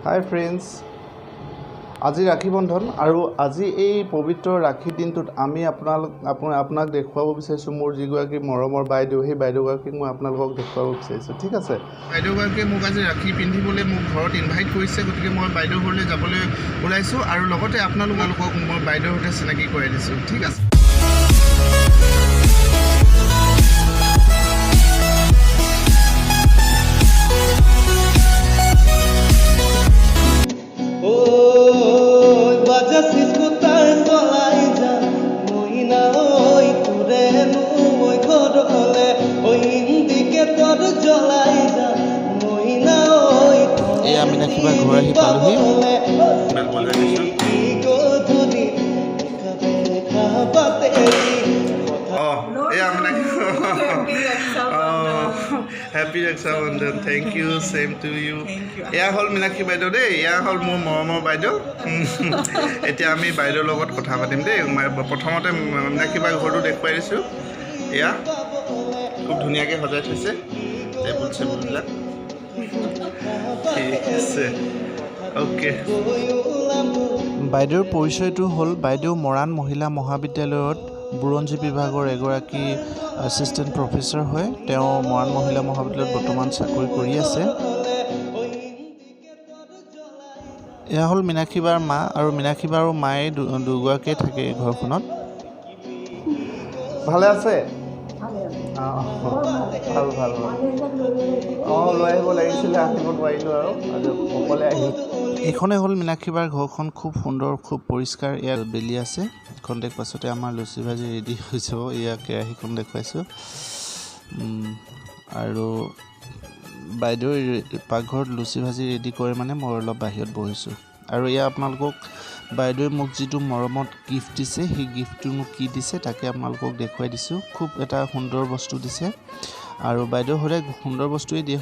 হাই friends, আজি ৰাখী বন্ধন আৰু আজি এই পবিত্ৰ ৰাখী দিনটোত আমি আপোনাক দেখুৱাব বিচাৰিছোঁ মোৰ যিগৰাকী মৰমৰ বাইদেউ, সেই বাইদেউগৰাকীক মই আপোনালোকক দেখুৱাব বিচাৰিছোঁ। ঠিক আছে, বাইদেউগৰাকীয়ে মোক আজি ৰাখী পিন্ধিবলৈ মোক ঘৰত ইনভাইট কৰিছে, গতিকে মই বাইদেউ ঘৰলৈ যাবলৈ ওলাইছোঁ আৰু লগতে আপোনালোকক মই বাইদেউৰ সৈতে চিনাকি কৰাই দিছোঁ। ঠিক আছে। আমি নাকিবা ঘৰ আহি পালোহি। Happy Raksha Bandhan. Thank you, same to you. এয়া হ'ল মীনাক্ষী বাইদেউ দেই, এয়া হ'ল মোৰ মৰমৰ বাইদেউ। এতিয়া আমি বাইদেউৰ লগত কথা পাতিম দেই। প্ৰথমতে মীনাক্ষী বাৰ ঘৰটো দেখুৱাই দিছোঁ। এয়া খুব ধুনীয়াকৈ সজাই থৈছে টেবুল চেবুলবিলাক। ঠিক আছে, অ'কে। বাইদেউৰ পৰিচয়টো হ'ল, বাইদেউ মৰাণ মহিলা মহাবিদ্যালয়ত বুৰঞ্জী বিভাগৰ এগৰাকী এছিষ্টেণ্ট প্ৰফেচৰ হয়। তেওঁ মৰাণ মহিলা মহাবিদ্যালয়ত বৰ্তমান চাকৰি কৰি আছে। এয়া হ'ল মীনাক্ষী বাৰ মা, আৰু মীনাক্ষী বাৰ আৰু মায়ে দুগৰাকীয়ে থাকে এই ঘৰখনত। ভালে আছে? ভাল ভাল লৈ আহিব লাগিছিলে, আহিব নোৱাৰিলোঁ আৰু অকলে আহিলোঁ। এইখনে হ'ল মীনাক্ষী বাৰ ঘৰখন। খুব সুন্দৰ, খুব পৰিষ্কাৰ। ইয়াত বেলি আছে। খন্তেক পাছতে আমাৰ লুচি ভাজি ৰেডি হৈ যাব। এয়া কেৰাহীখন দেখুৱাইছোঁ। আৰু বাইদেউ পাকঘৰত লুচি ভাজি ৰেডি কৰে মানে মই অলপ বাহিৰত বহিছোঁ। আৰু এয়া আপোনালোকক বাইদেৱে মোক যিটো মৰমত গিফ্ট দিছে, সেই গিফ্টটো মোক কি দিছে তাকে আপোনালোকক দেখুৱাই দিছোঁ। খুব এটা সুন্দৰ বস্তু দিছে, আৰু বাইদেউ সদায় সুন্দৰ বস্তুৱেই দিয়ে,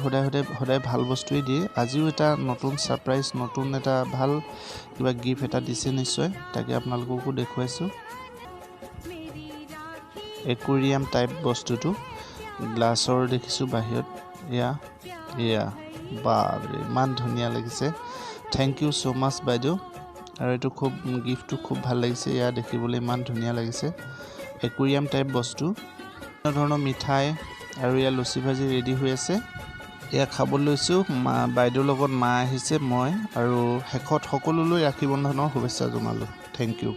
সদায় ভাল বস্তুৱেই দিয়ে। আজিও এটা নতুন ছাৰপ্ৰাইজ, নতুন এটা ভাল কিবা গিফ্ট এটা দিছে নিশ্চয়, তাকে আপোনালোককো দেখুৱাইছোঁ। একুৰিয়াম টাইপ বস্তুটো, গ্লাছৰ দেখিছোঁ বাহিৰত। এয়া বাপৰে, ইমান ধুনীয়া লাগিছে। থেংক ইউ ছ' মাছ বাইদেউ। আৰু এইটো গিফ্টটো খুব ভাল লাগিছে। এয়া দেখিবলৈ ইমান ধুনীয়া লাগিছে। একুৰিয়াম টাইপ বস্তু, বিভিন্ন ধৰণৰ মিঠাই, আৰু এয়া লুচি ভাজি ৰেডি হৈ আছে। এয়া খাবলৈ লৈছোঁ। বাইদেউৰ লগত মা আহিছে, মই, আৰু শেষত সকলোলৈ ৰাখী বন্ধনৰ শুভেচ্ছা জনালোঁ। Thank U.